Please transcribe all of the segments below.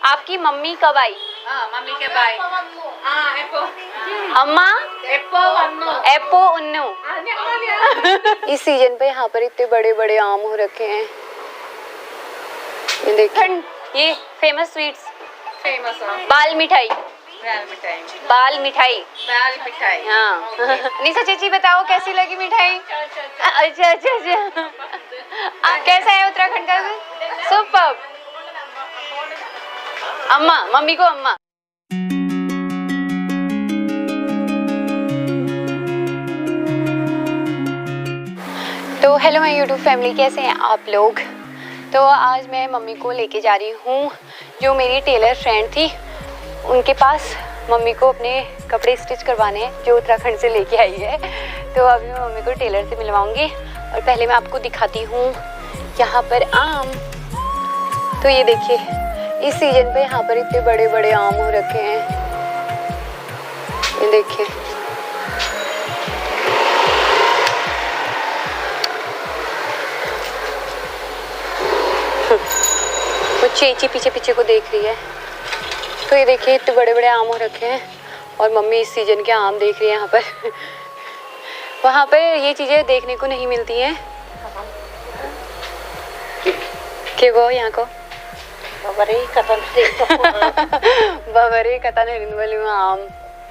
आपकी मम्मी कब आई? मम्मी के भाई अम्मा एप्पो वन्नो एप्पो उन्नू। इस सीजन पे यहाँ पर इतने बड़े बड़े आम हो रखे हैं, ये देखिए। ये फेमस स्वीट्स, फेमस बाल मिठाई, मिठाई बाल मिठाई। दाल मिठाई। हाँ निशा चेची बताओ कैसी लगी मिठाई? अच्छा अच्छा अच्छा। कैसा है उत्तराखंड का? सुपर। अम्मा, मम्मी को अम्मा। तो हेलो माय यूट्यूब फैमिली, कैसे हैं आप लोग? तो आज मैं मम्मी को लेके जा रही हूँ, जो मेरी टेलर फ्रेंड थी उनके पास। मम्मी को अपने कपड़े स्टिच करवाने हैं जो उत्तराखंड से लेके आई है। तो अभी मैं मम्मी को टेलर से मिलवाऊंगी और पहले मैं आपको दिखाती हूँ यहाँ पर आम। तो ये देखिए, इस सीजन पे यहाँ पर इतने बड़े बड़े आम हो रखे हैं, ये देखिए। वो चेची पीछे पीछे को देख रही है। तो ये देखिए, इतने बड़े बड़े आम हो रखे हैं और मम्मी इस सीजन के आम देख रही है यहाँ पर। वहाँ पर ये चीज़ें देखने को नहीं मिलती हैं। क्या वो यहाँ को बबरी कतन हिरनवली में आम।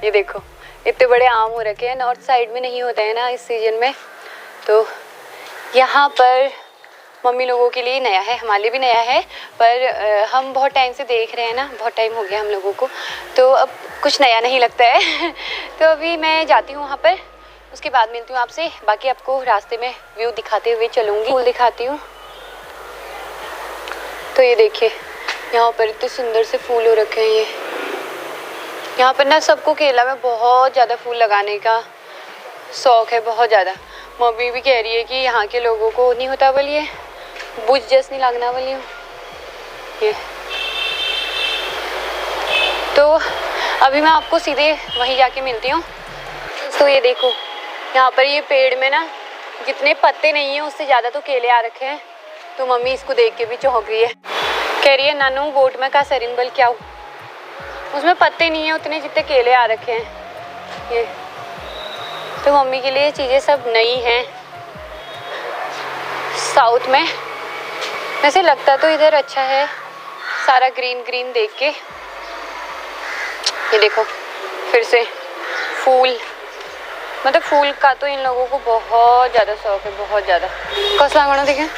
ये देखो, इतने बड़े आम हो रखे हैं। नॉर्थ साइड में नहीं होते हैं ना इस सीजन में। तो यहाँ पर मम्मी लोगों के लिए नया है, हमारे लिए भी नया है, पर हम बहुत टाइम से देख रहे हैं ना, बहुत टाइम हो गया हम लोगों को, तो अब कुछ नया नहीं लगता है। तो अभी मैं जाती हूँ वहाँ पर, उसके बाद मिलती हूँ आपसे। बाकी आपको रास्ते में व्यू दिखाते हुए चलूँगी, फूल दिखाती हूँ। तो ये देखिए, यहाँ पर इतने सुंदर से फूल हो रखे हैं। ये यहाँ पर ना सबको केरला में बहुत ज़्यादा फूल लगाने का शौक़ है, बहुत ज़्यादा। मम्मी भी कह रही है कि यहाँ के लोगों को नहीं होता बोलिए, बुझ जैस नहीं लगना बोलिए ये। तो अभी मैं आपको सीधे वहीं जाके मिलती हूँ। तो ये देखो, यहाँ पर ये पेड़ में ना जितने पत्ते नहीं हैं उससे ज़्यादा तो केले आ रखे हैं। तो मम्मी इसको देख के भी चौंक रही है, कह रही है नानू वोट में का सरिनबल क्या हो, उसमें पत्ते नहीं हैं उतने जितने केले आ रखे हैं ये। तो मम्मी के लिए ये चीज़ें सब नई हैं साउथ में। वैसे लगता तो इधर अच्छा है, सारा ग्रीन ग्रीन देख के। ये देखो, फिर से फूल, मतलब फूल का तो इन लोगों को बहुत ज़्यादा शौक है, बहुत ज़्यादा। कस लागणो देखे,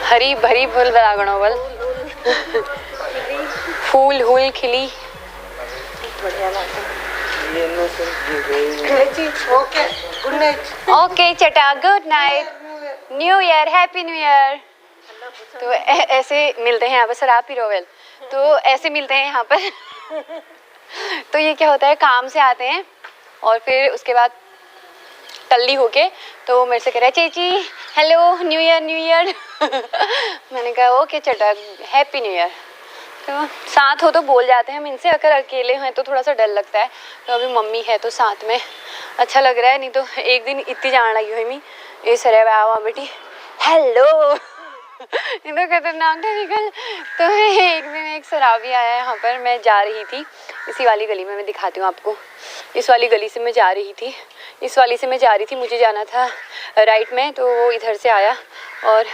हरी भरी फूल लागणो बल। फूल हुल खिली, ओके चटा, good night, new year, happy new year. तो ऐसे मिलते हैं यहाँ पर, शराब पी रोवेल, तो ऐसे मिलते हैं यहाँ पर। तो ये क्या होता है, काम से आते हैं और फिर उसके बाद टल्ली होके तो मेरे से कह रहा है चेची hello new year new year. मैंने कहा ओके चटा, हैप्पी न्यू ईयर। तो साथ हो तो बोल जाते हैं हम इनसे, अगर अकेले हैं तो थोड़ा सा डर लगता है। तो अभी मम्मी है तो साथ में अच्छा लग रहा है, नहीं तो एक दिन इतनी जान लगी हुई मी ये सर आवा बेटी हेलो। इतना खतरनाक था निकल। तो एक दिन एक शराबी आया यहाँ पर, मैं जा रही थी इसी वाली गली में, मैं दिखाती हूँ आपको। इस वाली गली से मैं जा रही थी, इस वाली से मैं जा रही थी, मुझे जाना था राइट में, तो वो इधर से आया और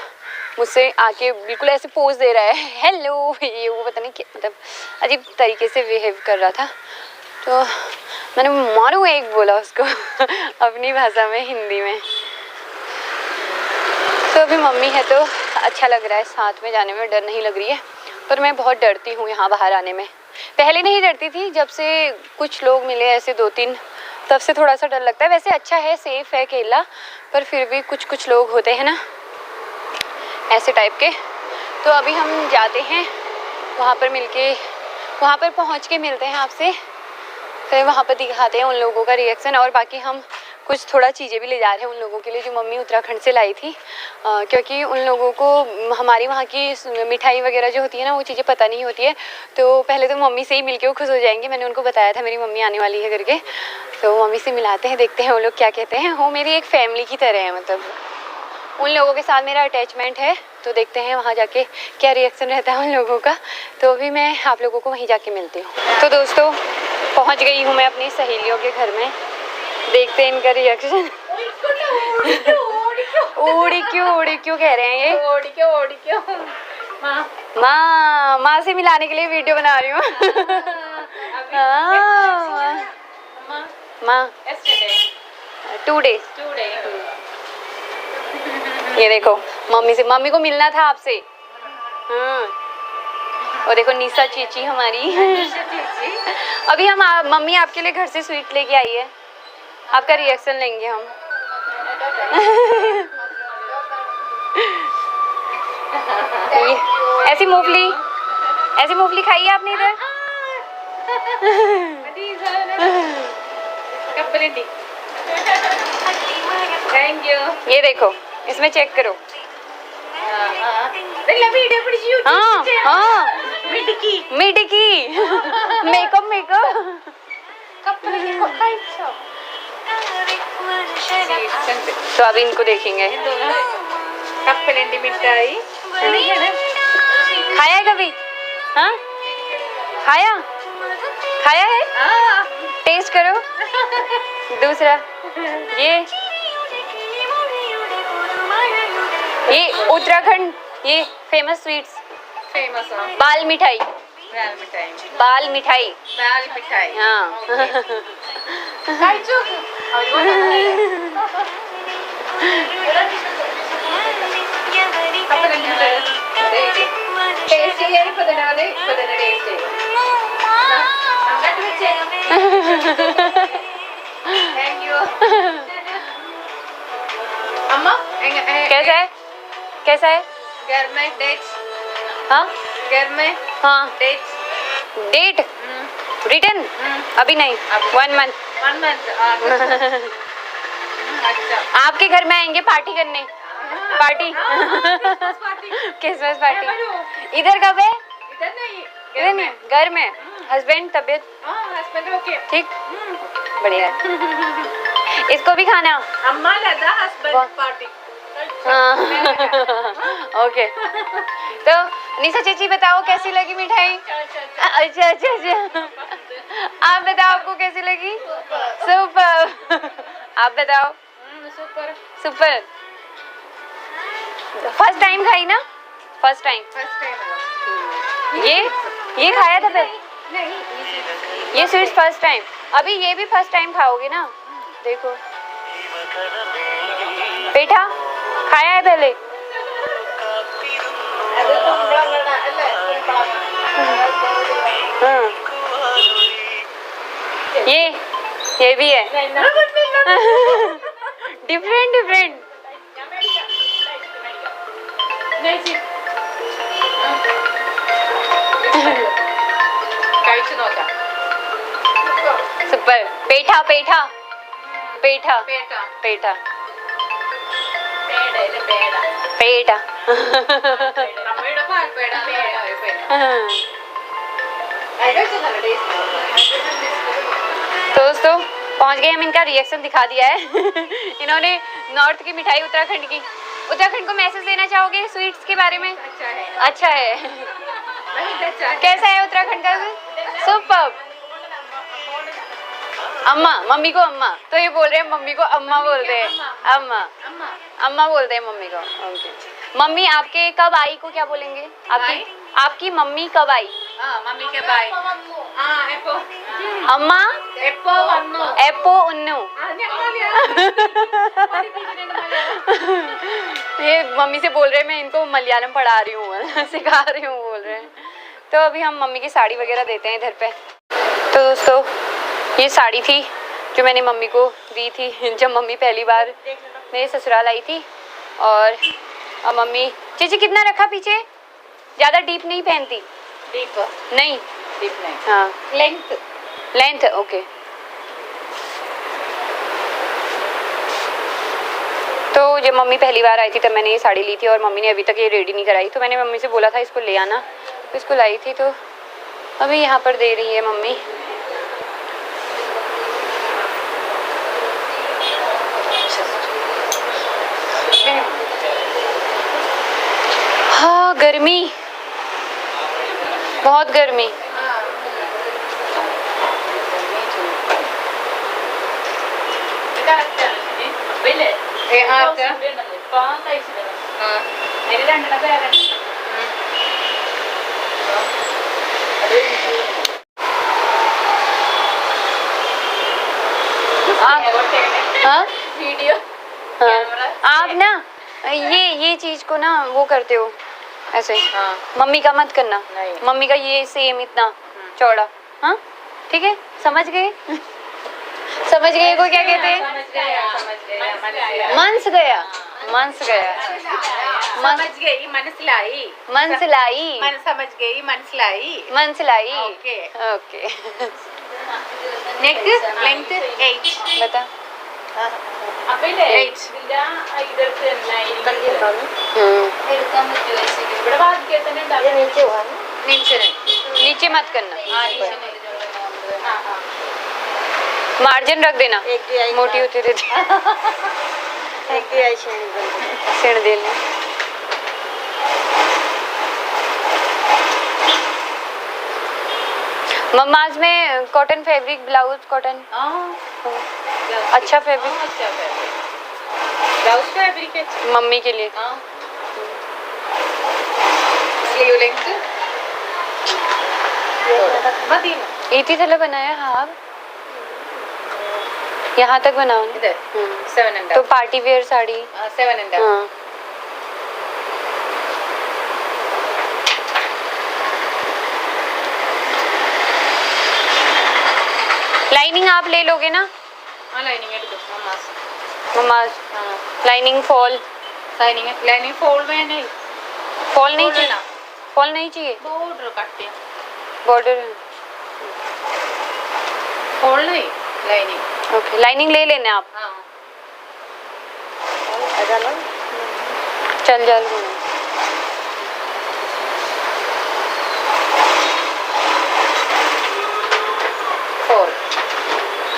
मुझसे आके बिल्कुल ऐसे पोज दे रहा है हेलो, ये वो पता नहीं क्या, मतलब अजीब तरीके से बिहेव कर रहा था। तो मैंने मारू एक बोला उसको अपनी भाषा में, हिंदी में। तो अभी मम्मी है तो अच्छा लग रहा है, साथ में जाने में डर नहीं लग रही है। पर मैं बहुत डरती हूँ यहाँ बाहर आने में, पहले नहीं डरती थी, जब से कुछ लोग मिले ऐसे 2-3, तब से थोड़ा सा डर लगता है। वैसे अच्छा है, सेफ़ है केरला, पर फिर भी कुछ लोग होते हैं ना ऐसे टाइप के। तो अभी हम जाते हैं वहाँ पर, मिलके वहाँ पर पहुँच के मिलते हैं आपसे, फिर वहाँ पर दिखाते हैं उन लोगों का रिएक्शन। और बाकी हम कुछ थोड़ा चीज़ें भी ले जा रहे हैं उन लोगों के लिए जो मम्मी उत्तराखंड से लाई थी, क्योंकि उन लोगों को हमारी वहाँ की मिठाई वगैरह जो होती है ना वो चीज़ें पता नहीं होती है। तो पहले तो मम्मी से ही मिलके वो खुश हो जाएंगे, मैंने उनको बताया था मेरी मम्मी आने वाली है करके। तो मम्मी से मिलाते हैं, देखते हैं वो लोग क्या कहते हैं। वो मेरी एक फैमिली की तरह है, मतलब उन लोगों के साथ मेरा अटैचमेंट है, तो देखते हैं वहाँ जाके क्या रिएक्शन रहता है उन लोगों का। तो अभी मैं आप लोगों को वहीं जाके मिलती हूँ। तो दोस्तों पहुँच गई हूँ मैं अपनी सहेलियों के घर में, देखते हैं इनका रिएक्शन। उड़ी क्यों कह रहे हैं ये? ओड़ी क्यों माँ से मिलाने के लिए वीडियो बना रही हूँ। माँ 2 days। ये देखो मम्मी को मिलना था आपसे। हाँ, और देखो निशा चीची हमारी। अभी हम मम्मी आपके लिए घर से स्वीट लेके आई है, आपका रिएक्शन लेंगे हम। ऐसी मूंगफली खाई है आपने इधर? Thank you. ये देखो इसमें चेक करो। हाँ मिडकी मेकअप तो अभी इनको देखेंगे। कप्पलंडी मिठाई खाया है कभी? हाँ खाया है? टेस्ट करो। दूसरा ये उत्तराखंड, ये फेमस स्वीट्स, बाल मिठाई। हाँ। थैंक यू अम्मा। कैसा है? घर में डेट्स। हाँ घर में हाँ डेट रिटर्न अभी नहीं, 1 month। 1 month। अच्छा आपके घर में आएंगे पार्टी करने। Party Christmas party. इधर कब है? इधर नहीं, घर में। हस्बैंड तबीयत हस्बैंड ओके ठीक, बढ़िया। इसको भी खाना। अम्मा लगा हस्बैंड पार्टी। हाँ ओके। तो निशा चेची बताओ कैसी लगी मिठाई? अच्छा आप बताओ आपको कैसी लगी? सुपर। आप बताओ? सुपर। फर्स्ट टाइम खाई ना? फर्स्ट टाइम ये खाया था फिर? ये स्वीट्स फर्स्ट टाइम। अभी ये भी फर्स्ट टाइम खाओगे ना? देखो पेठा खाया है पहले? हाँ ये भी है। Different super. पेठा तो दोस्तों पहुंच गए हम, इनका रिएक्शन दिखा दिया है। इन्होंने नॉर्थ की मिठाई उत्तराखंड की। उत्तराखंड को मैसेज देना चाहोगे स्वीट्स के बारे में? अच्छा है। कैसा है उत्तराखंड का? सुपर। अम्मा, मम्मी को अम्मा, तो ये बोल रहे हैं मम्मी को अम्मा बोलते हैं। अम्मा बोलते हैं मम्मी को। ओके। मम्मी आपके कब आई को क्या बोलेंगे? आपकी मम्मी कब आई? मम्मी के बाय। अम्मा एप्पो उन्नू। ये मम्मी से बोल रहे हैं, मैं इनको मलयालम पढ़ा रही हूँ, सिखा रही हूँ बोल रहे हैं। तो अभी हम मम्मी की साड़ी वगैरह देते हैं इधर पे। तो दोस्तों ये साड़ी थी जो मैंने मम्मी को दी थी जब मम्मी पहली बार मेरे ससुराल आई थी। और अब मम्मी चीची कितना रखा पीछे? ज़्यादा डीप नहीं पहनती? डीप नहीं हाँ लेंथ ओके। तो जब मम्मी पहली बार आई थी तब मैंने ये साड़ी ली थी और मम्मी ने अभी तक ये रेडी नहीं कराई। तो मैंने मम्मी से बोला था इसको ले आना, तो इसको लाई थी। तो अभी यहाँ पर दे रही है मम्मी। गर्मी, बहुत गर्मी। हाँ वीडियो हाँ, आप ना ये चीज को ना वो करते हो ऐसे। हाँ। मम्मी का मत करना। नहीं। मम्मी का ये सेम इतना चौड़ा। हाँ ठीक है, समझ गए? समझ गए को क्या कहते हैं? समझ गया मंस गया, मंस गया, समझ गई मनसलाई मंसलाई, मन समझ गई मनसलाई मंसलाई। Okay okay. नेक लेंथ 8 बता। 8 नीचे नीचे मत करना, मार्जिन रख देना, मोटी होती रहती सिण दे ले। मम्माज में कॉटन फैब्रिक, ब्लाउज कॉटन, अच्छा फैब्रिक, ब्लाउज फैब्रिक है मम्मी के लिए। स्लीव लेंथ मत इतनी थले बनाया। हाँ यहाँ तक बनाओ ना। इधर 7 तो पार्टी वेयर साड़ी। 7 हाँ लाइनिंग आप ले लोगे ना? हाँ लाइनिंग है मम्मा, लाइनिंग फॉल, लाइनिंग फोल्ड में नहीं, फॉल नहीं Fold चाहिए, ना। फॉल नहीं चाहिए, बॉर्डर काटते हैं बॉर्डर। फोल्ड नहीं लाइनिंग। ओके लाइनिंग ले लेना आप। हाँ चल चल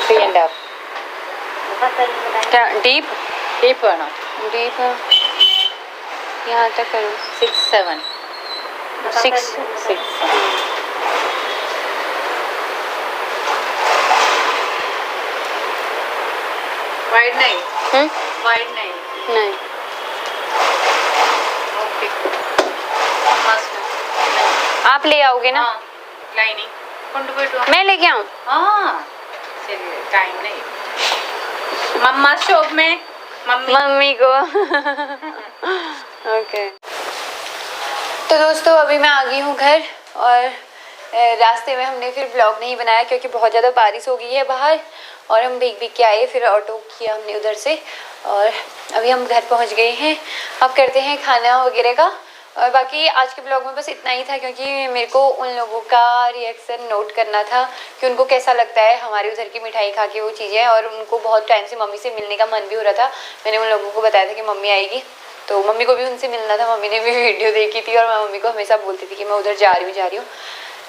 3.5 क्या डीप? डीप है ना, डीप यहाँ तक करो। 6 7 6 वाइड नहीं, वाइड नहीं नहीं। ओके मस्त आप ले आओगे ना? हाँ लाइनिंग ಕೊಂಡು मैं लेके आऊँ? हाँ चलिए टाइम नहीं मम्मा शॉप में मम्मी को। ओके तो दोस्तों अभी मैं आ गई हूँ घर, और रास्ते में हमने फिर ब्लॉग नहीं बनाया क्योंकि बहुत ज़्यादा बारिश हो गई है बाहर, और हम भीग के आए, फिर ऑटो किया हमने उधर से, और अभी हम घर पहुँच गए हैं। अब करते हैं खाना वगैरह का। और बाकी आज के ब्लॉग में बस इतना ही था, क्योंकि मेरे को उन लोगों का रिएक्शन नोट करना था कि उनको कैसा लगता है हमारे उधर की मिठाई खा के वो चीज़ें, और उनको बहुत टाइम से मम्मी से मिलने का मन भी हो रहा था। मैंने उन लोगों को बताया था कि मम्मी आएगी, तो मम्मी को भी उनसे मिलना था। मम्मी ने भी वीडियो देखी थी और मैं मम्मी को हमेशा बोलती थी कि मैं उधर जा रही हूँ,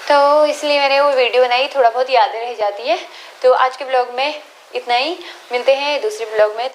तो इसलिए मैंने वो वीडियो बनाई। थोड़ा बहुत यादें रह जाती है। तो आज के ब्लॉग में इतना ही, मिलते हैं दूसरे ब्लॉग में।